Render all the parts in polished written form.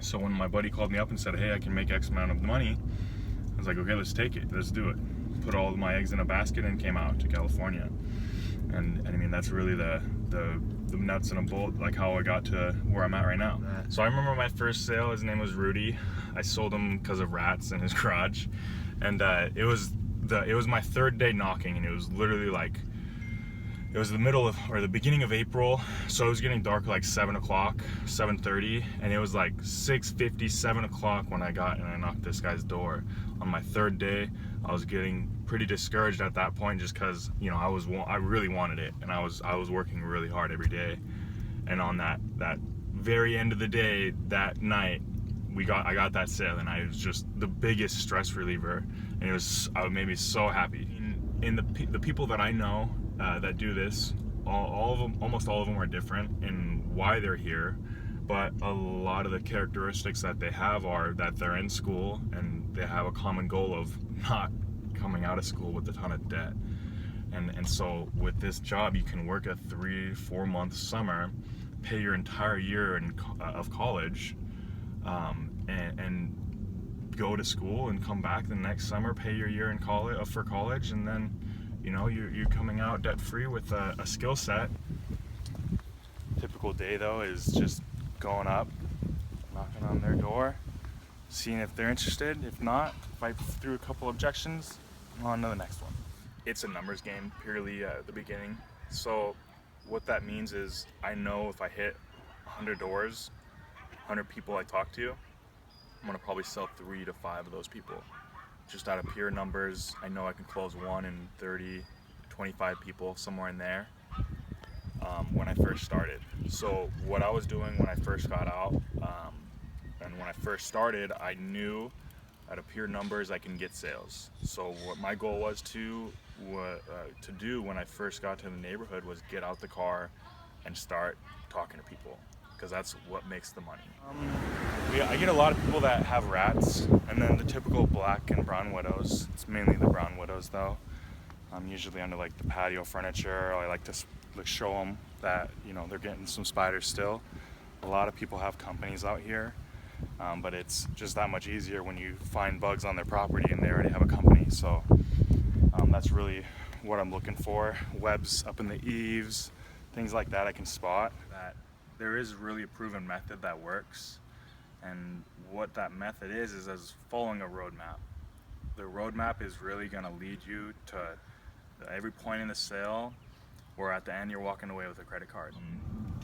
So when my buddy called me up and said, hey, I can make X amount of money, I was like, okay, let's take it, let's do it. Put all of my eggs in a basket and came out to California. And I mean, that's really the nuts and a bolt, like how I got to where I'm at right now. So I remember my first sale, his name was Rudy. I sold him because of rats in his garage. And it was my third day knocking, and it was literally like, it was the middle of, or the beginning of April, so it was getting dark like 7 o'clock, 7:30, and it was like 6:50, 7 o'clock when I knocked this guy's door. On my third day, I was getting pretty discouraged at that point, just because, you know, I really wanted it, and I was working really hard every day. And on that very end of the day, that night, I got that sale, and I was just the biggest stress reliever, and it made me so happy. In the people that I know that do this, all of them, almost all of them are different in why they're here, but a lot of the characteristics that they have are that they're in school and they have a common goal of not coming out of school with a ton of debt. And so with this job, you can work a 3-4 month summer, pay your entire year of college, and go to school and come back the next summer, pay your year in college for college, and then, you know, you're coming out debt free with a skill set. Typical day though is just going up, knocking on their door, seeing if they're interested. If not, if I threw a couple objections, on to the next one. It's a numbers game, purely at the beginning. So what that means is, I know if I hit 100 doors, 100 people I talk to, I'm gonna probably sell 3 to 5 of those people. Just out of pure numbers, I know I can close 1 in 30, 25 people, somewhere in there, when I first started. So what I was doing when I first got out, and when I first started, I knew out of pure numbers I can get sales. So what my goal was to do when I first got to the neighborhood was get out the car and start talking to people, because that's what makes the money. I get a lot of people that have rats, and then the typical black and brown widows. It's mainly the brown widows though. Usually under like the patio furniture. I like to show them that, you know, they're getting some spiders still. A lot of people have companies out here, but it's just that much easier when you find bugs on their property and they already have a company. So that's really what I'm looking for. Webs up in the eaves, things like that I can spot. That there is really a proven method that works, and what that method is as following a roadmap. The roadmap is really going to lead you to every point in the sale, or at the end you're walking away with a credit card.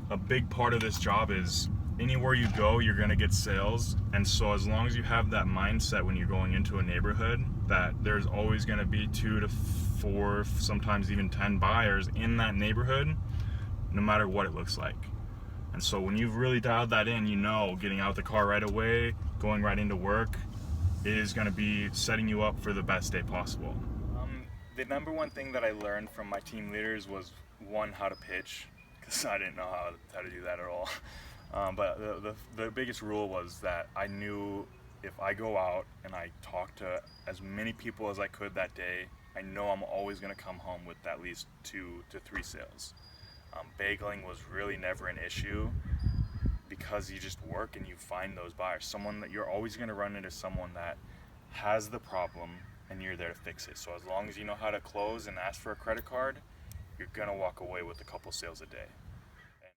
A big part of this job is anywhere you go, you're going to get sales. And so as long as you have that mindset when you're going into a neighborhood, that there's always going to be 2 to 4, sometimes even 10 buyers in that neighborhood, no matter what it looks like. And so when you've really dialed that in, you know, getting out the car right away, going right into work, is going to be setting you up for the best day possible. The number one thing that I learned from my team leaders was, one, how to pitch, because I didn't know how to do that at all. But the biggest rule was that I knew if I go out and I talk to as many people as I could that day, I know I'm always going to come home with at least 2 to 3 sales. Bagling was really never an issue, because you just work and you find those buyers. Someone that you're always going to run into, someone that has the problem, and you're there to fix it. So as long as you know how to close and ask for a credit card, you're going to walk away with a couple sales a day.